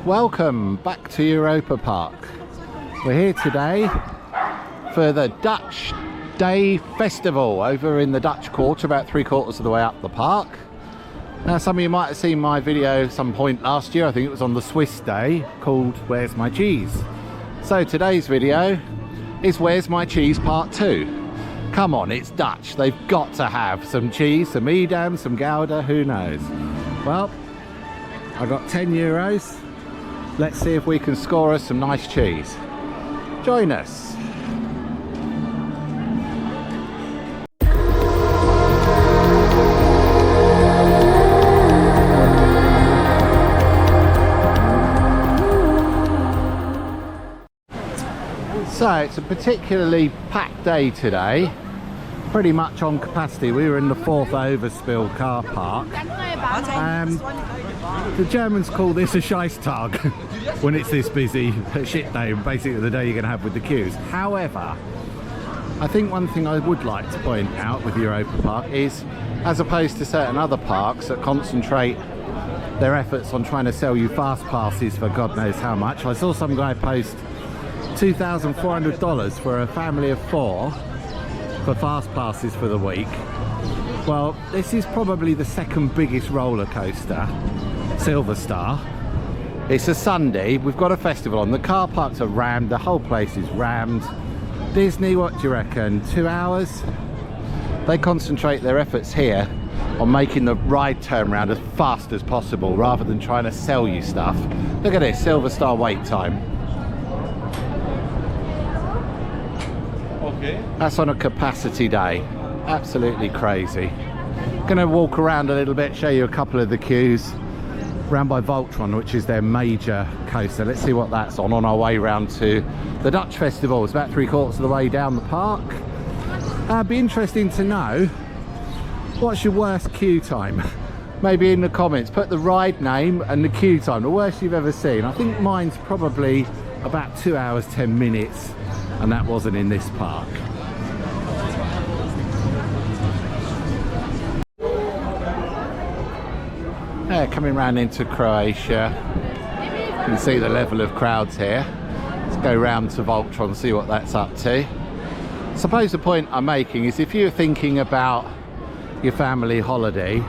Welcome back to Europa Park. We're here today for the Dutch Day Festival over in the Dutch Quarter, about 3/4 of the way up the park. Now, some of you might have seen my video some point last year, I think it was on the Swiss Day, called Where's My Cheese? So today's video is Where's My Cheese Part 2. Come on, it's Dutch, they've got to have some cheese, some Edam, some Gouda, who knows? Well, I got €10. Let's see if we can score us some nice cheese. Join us. So it's a particularly packed day today, pretty much on capacity. We were in the 4th overspill car park. The Germans call this a Scheisstag when it's this busy, shit day, basically the day you're going to have with the queues. However, I think one thing I would like to point out with Europa Park is, as opposed to certain other parks that concentrate their efforts on trying to sell you fast passes for God knows how much, I saw some guy post $2,400 for a family of 4 for fast passes for the week. Well, this is probably the second biggest roller coaster, Silver Star. It's a Sunday, we've got a festival on, the car parks are rammed, the whole place is rammed. Disney, what do you reckon, 2 hours? They concentrate their efforts here on making the ride turn around as fast as possible rather than trying to sell you stuff. Look at this, Silver Star wait time. Okay. That's on a capacity day. Absolutely crazy. Gonna walk around a little bit, show you a couple of the queues round by Voltron, which is their major coaster. Let's see what that's on our way round to the Dutch Festival. It's about 3/4 of the way down the park. It'd be interesting to know, what's your worst queue time? Maybe in the comments, put the ride name and the queue time, the worst you've ever seen. I think mine's probably about 2 hours 10 minutes, and that wasn't in this park. Yeah, coming round into Croatia, you can see the level of crowds here. Let's go round to Voltron and see what that's up to. I suppose the point I'm making is, if you're thinking about your family holiday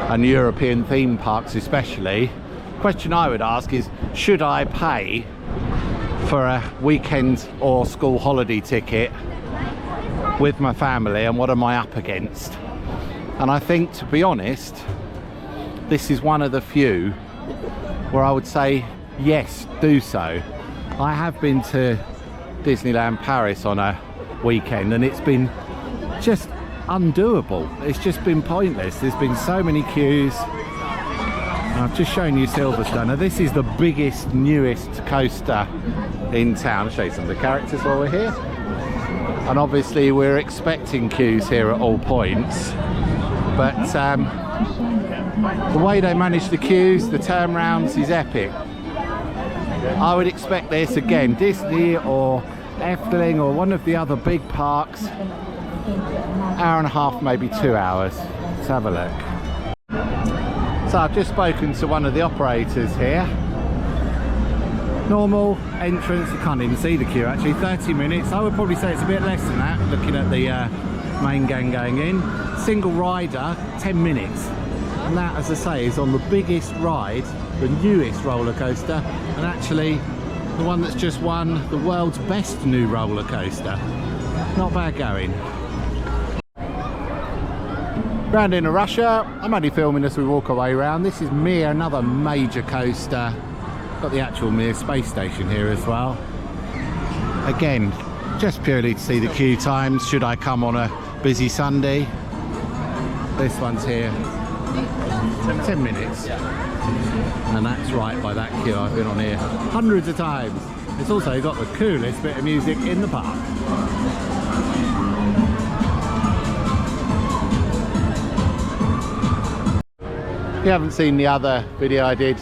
and European theme parks especially, the question I would ask is, should I pay for a weekend or school holiday ticket with my family, and what am I up against? And I think, to be honest, this is one of the few where I would say yes, do so. I have been to Disneyland Paris on a weekend and it's been just undoable. It's just been pointless. There's been so many queues. I've just shown you Silver Star. Now this is the biggest, newest coaster in town. I'll show you some of the characters while we're here. And obviously we're expecting queues here at all points, but the way they manage the queues, the turnarounds, is epic. I would expect this again, Disney or Efteling or one of the other big parks, hour and a half, maybe 2 hours. Let's have a look. So I've just spoken to one of the operators here. Normal entrance, you can't even see the queue actually, 30 minutes. I would probably say it's a bit less than that, looking at the main gang going in. Single rider, 10 minutes. And that, as I say, is on the biggest ride, the newest roller coaster, and actually the one that's just won the world's best new roller coaster. Not bad going. Round into Russia, I'm only filming as we walk our way around. This is Mir, another major coaster. Got the actual Mir space station here as well. Again, just purely to see the queue times. Should I come on a busy Sunday? This one's here. 10 minutes, and that's right by that queue. I've been on here hundreds of times. It's also got the coolest bit of music in the park. If you haven't seen the other video I did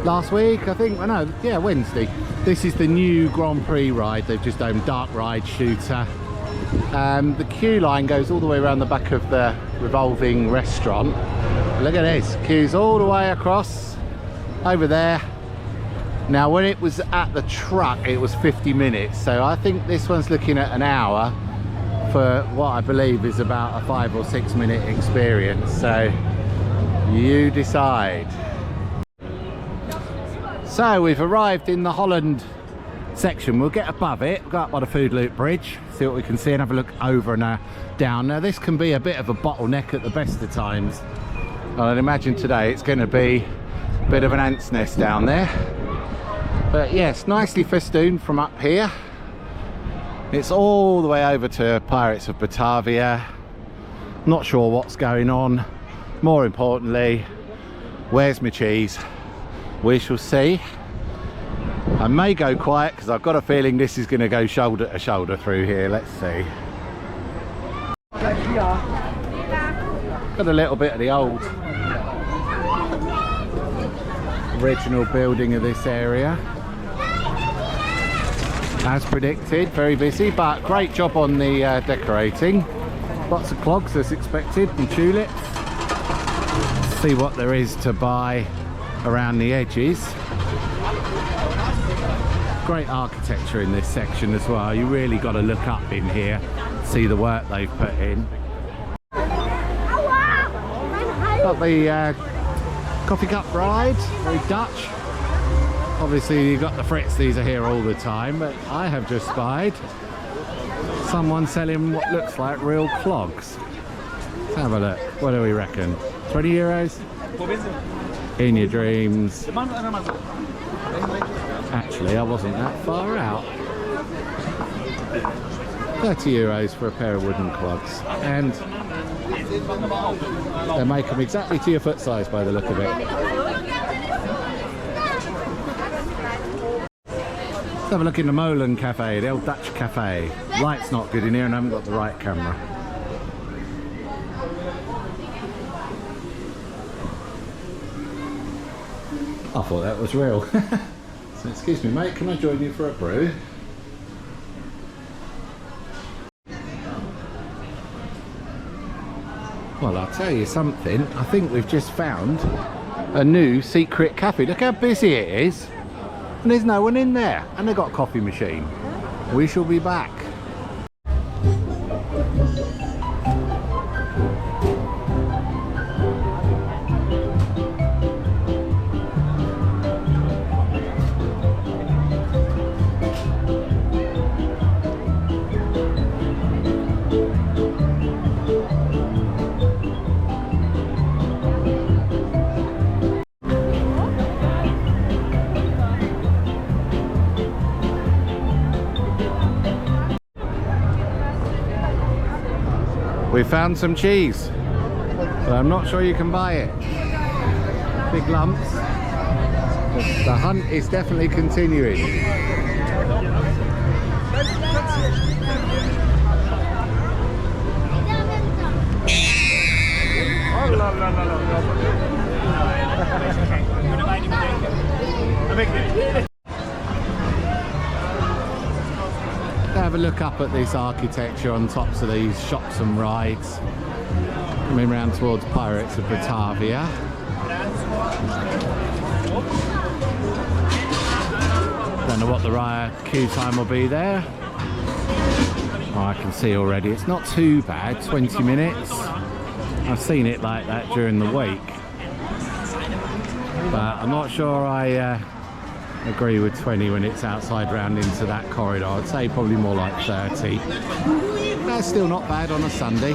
last week, I think, no, yeah, Wednesday, this is the new Grand Prix ride. They've just opened Dark Ride Shooter. The queue line goes all the way around the back of the revolving restaurant. Look at this, queues all the way across over there. Now when it was at the truck it was 50 minutes, so I think this one's looking at an hour for what I believe is about a 5 or 6 minute experience, so you decide. So we've arrived in the Holland section. We'll get above it, go up by the Food Loop Bridge, see what we can see and have a look over and down. Now this can be a bit of a bottleneck at the best of times. I'd imagine today it's going to be a bit of an ant's nest down there. But yes, nicely festooned from up here. It's all the way over to Pirates of Batavia. Not sure what's going on. More importantly, where's my cheese? We shall see. I may go quiet because I've got a feeling this is going to go shoulder to shoulder through here. Let's see. Got a little bit of the old original building of this area. As predicted, very busy, but great job on the decorating. Lots of clogs as expected and tulips. See what there is to buy around the edges. Great architecture in this section as well. You really got to look up in here, see the work they've put in. Got the coffee cup ride, very Dutch. Obviously you've got the Fritz, these are here all the time, but I have just spied someone selling what looks like real clogs. Let's have a look. What do we reckon? 20 euros? In your dreams. Actually, I wasn't that far out. 30 euros for a pair of wooden clogs. And they make them exactly to your foot size by the look of it. Let's have a look in the Molen Cafe, the old Dutch cafe. Light's not good in here and I haven't got the right camera. I thought that was real. So excuse me mate, can I join you for a brew? Well, I'll tell you something, I think we've just found a new secret cafe. Look how busy it is. And there's no one in there. And they've got a coffee machine. We shall be back. We found some cheese, but I'm not sure you can buy it. Big lumps. The hunt is definitely continuing. Have a look up at this architecture on tops of these shops and rides. Coming round towards Pirates of Batavia. Don't know what the queue time will be there. Oh, I can see already it's not too bad, 20 minutes. I've seen it like that during the week. But I'm not sure I agree with 20 when it's outside round into that corridor. I'd say probably more like 30. That's still not bad on a Sunday.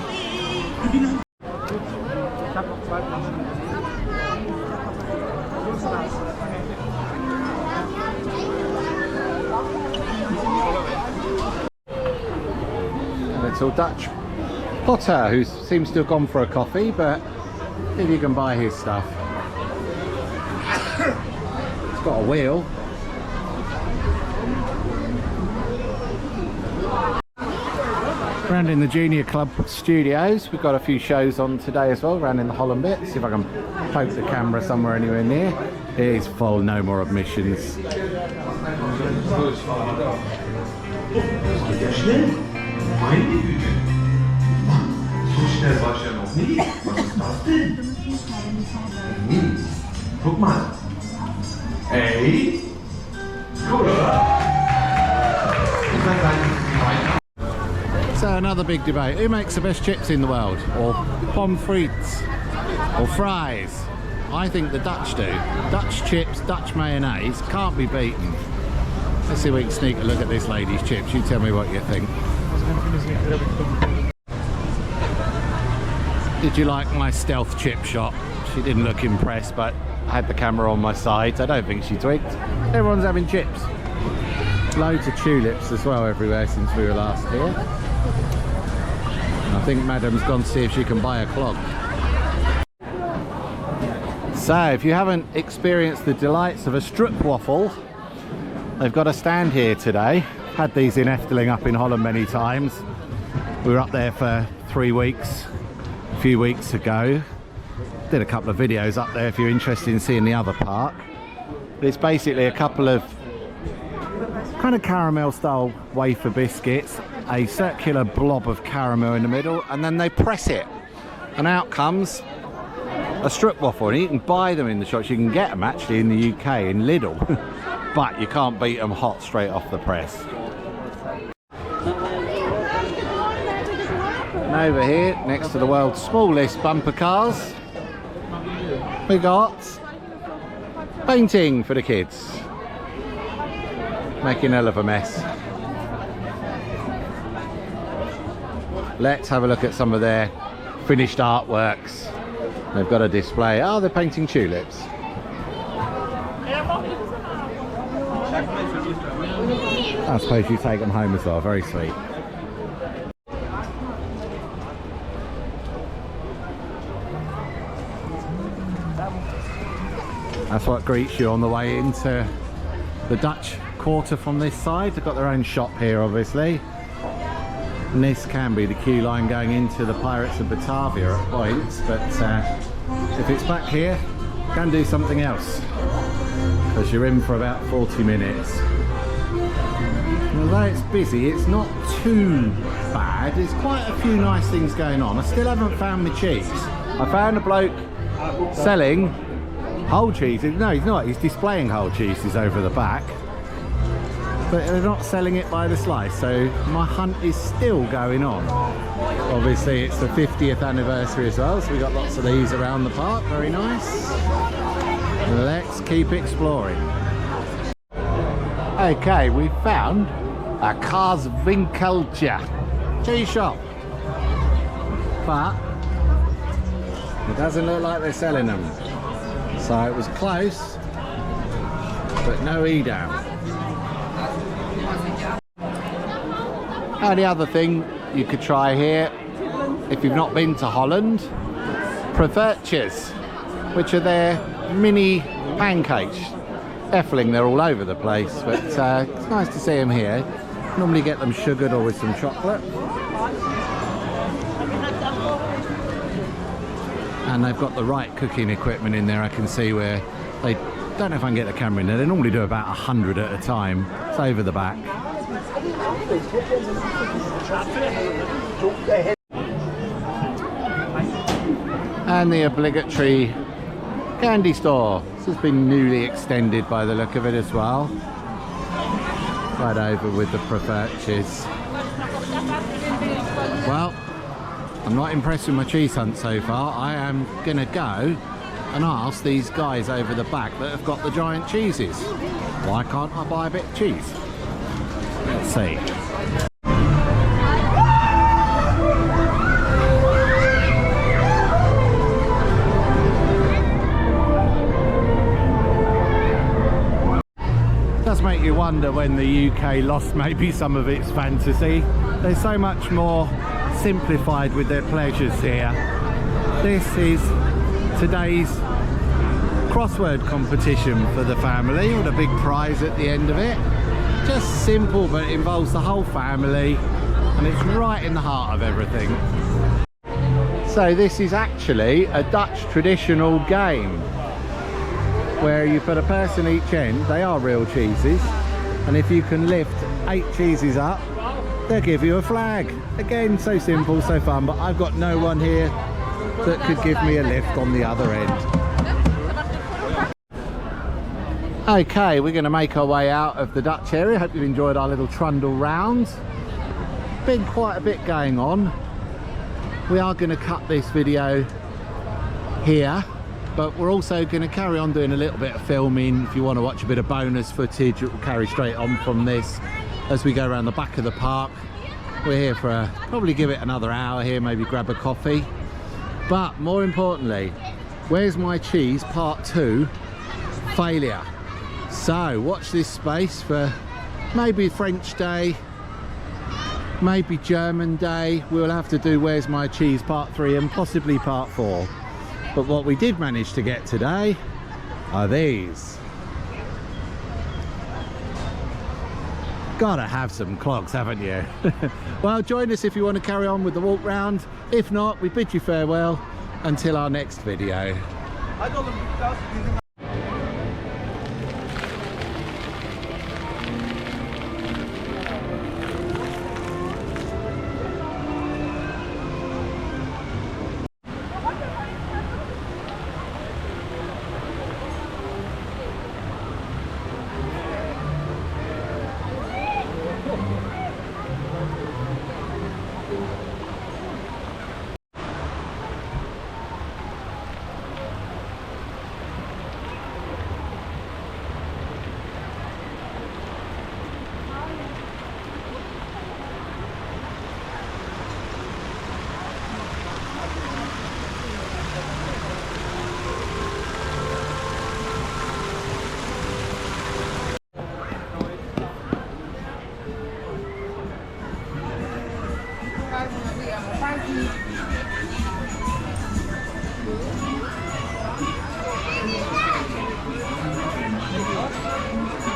A little Dutch potter who seems to have gone for a coffee, but if you can buy his stuff. It's got a wheel. Around in the Junior Club studios, we've got a few shows on today as well, around in the Holland bit. See if I can poke the camera somewhere anywhere near. It is full, no more admissions. So another big debate, who makes the best chips in the world? Or pommes frites? Or fries? I think the Dutch do. Dutch chips, Dutch mayonnaise, can't be beaten. Let's see if we can sneak a look at this lady's chips. You tell me what you think. Did you like my stealth chip shot? She didn't look impressed, but I had the camera on my side. I don't think she tweaked. Everyone's having chips. Loads of tulips as well everywhere since we were last here. And I think Madam's gone to see if she can buy a clog. So if you haven't experienced the delights of a stroopwafel, they've got a stand here today. Had these in Efteling up in Holland many times. We were up there for 3 weeks a few weeks ago. Did a couple of videos up there if you're interested in seeing the other park. It's basically a couple of kind of caramel style wafer biscuits, a circular blob of caramel in the middle, and then they press it and out comes a stroopwafel. And you can buy them in the shops. You can get them actually in the UK in Lidl but you can't beat them hot straight off the press. And over here next to the world's smallest bumper cars we got painting for the kids. Making a hell of a mess. Let's have a look at some of their finished artworks. They've got a display. Oh, they're painting tulips. I suppose you take them home as well. Very sweet. That's what greets you on the way into the Dutch Quarter from this side. They've got their own shop here obviously, and this can be the queue line going into the Pirates of Batavia at points, but if it's back here, can do something else because you're in for about 40 minutes. And although it's busy, it's not too bad. There's quite a few nice things going on. I still haven't found my cheese. I found a bloke selling whole cheeses. No, he's not. He's displaying whole cheeses over the back, but they're not selling it by the slice, so my hunt is still going on. Obviously it's the 50th anniversary as well, so we got lots of these around the park. Very nice. Let's keep exploring. Okay, we found a Kaaswinkeltje cheese shop, but it doesn't look like they're selling them. So it was close, but no Edam. And the other thing you could try here, if you've not been to Holland, prefertjes, which are their mini pancakes. Efteling, they're all over the place, but it's nice to see them here. Normally get them sugared or with some chocolate. And they've got the right cooking equipment in there. I can see where they, don't know if I can get the camera in there, they normally do about 100 at a time. It's over the back. And the obligatory candy store. This has been newly extended by the look of it as well. Right over with the prefertjes. Well, I'm not impressed with my cheese hunt so far. I am gonna go and ask these guys over the back that have got the giant cheeses, why can't I buy a bit of cheese? Let's see. It does make you wonder when the UK lost maybe some of its fantasy. They're so much more simplified with their pleasures here. This is today's crossword competition for the family, with a big prize at the end of it. Just simple, but it involves the whole family and it's right in the heart of everything. So this is actually a Dutch traditional game where you put a person each end. They are real cheeses, and if you can lift 8 cheeses up, they'll give you a flag. Again, so simple, so fun, but I've got no one here that could give me a lift on the other end. Okay, we're going to make our way out of the Dutch area. Hope you've enjoyed our little trundle round. Been quite a bit going on. We are going to cut this video here, but we're also going to carry on doing a little bit of filming. If you want to watch a bit of bonus footage, it will carry straight on from this as we go around the back of the park. We're here for probably give it another hour here, maybe grab a coffee. But more importantly, Where's My Cheese Part 2 failure. So watch this space for maybe French Day, maybe German Day. We'll have to do Where's My Cheese Part 3 and possibly Part 4. But what we did manage to get today are these. Gotta have some clogs, haven't you? Well, join us if you want to carry on with the walk round. If not, we bid you farewell until our next video.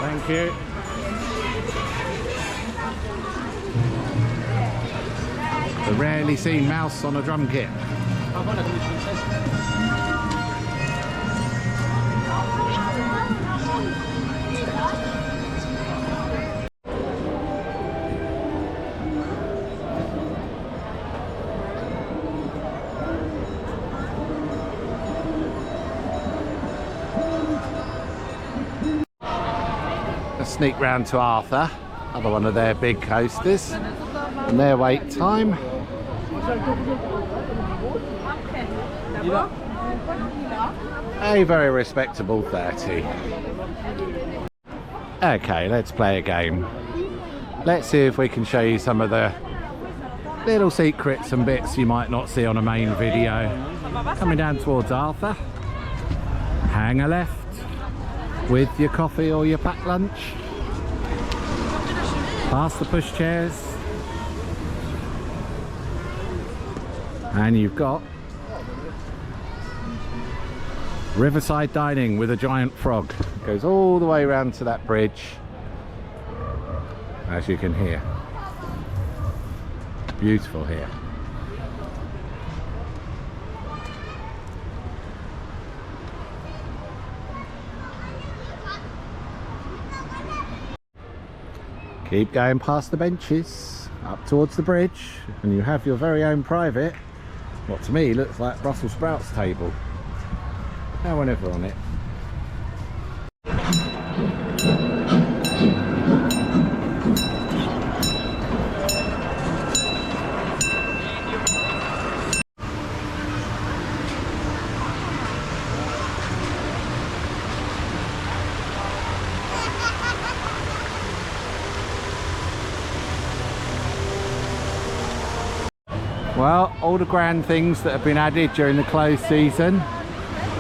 Thank you. The rarely seen mouse on a drum kit. Sneak round to Arthur, another one of their big coasters, and their wait time. A very respectable 30. Okay, let's play a game. Let's see if we can show you some of the little secrets and bits you might not see on a main video. Coming down towards Arthur, hang a left with your coffee or your packed lunch. Past the push chairs, and you've got riverside dining with a giant frog. It goes all the way around to that bridge, as you can hear. Beautiful here. Keep going past the benches, up towards the bridge, and you have your very own private, what to me looks like Brussels sprouts table. No one ever on it. Well, all the grand things that have been added during the closed season,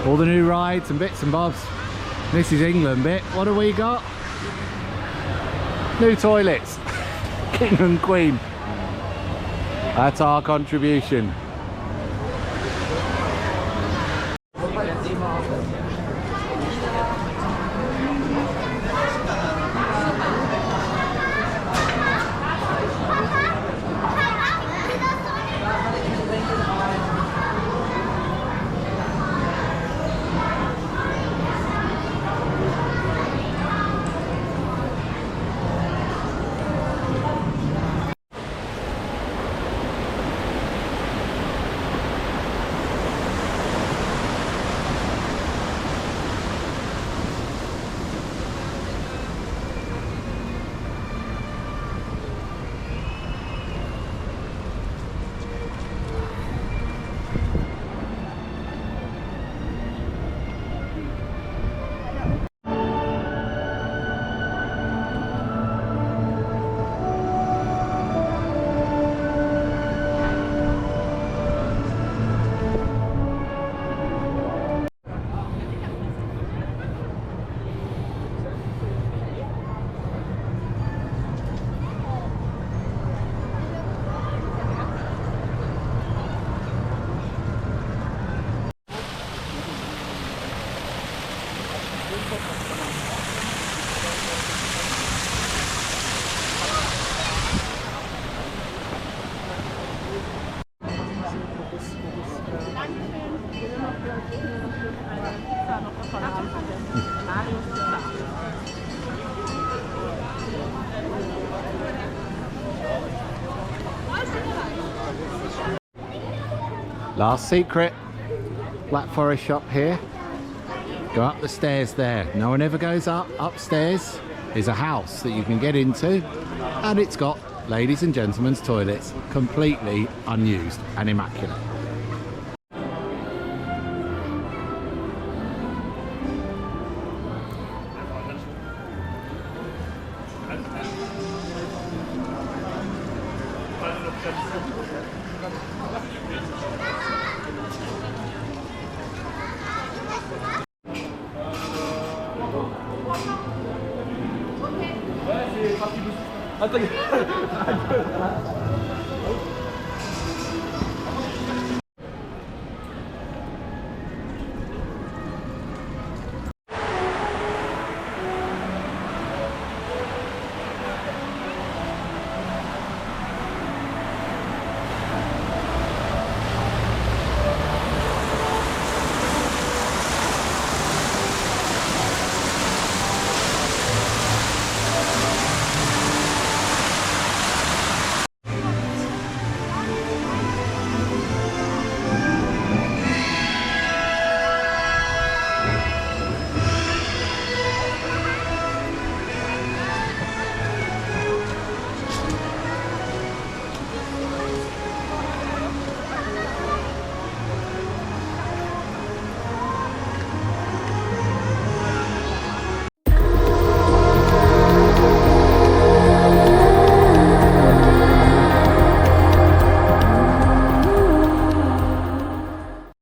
all the new rides and bits and bobs. This is England bit. What have we got? New toilets. King and Queen. That's our contribution. Last secret, Black Forest shop here. Go up the stairs there. No one ever goes up. Upstairs is a house that you can get into, and it's got ladies and gentlemen's toilets, completely unused and immaculate.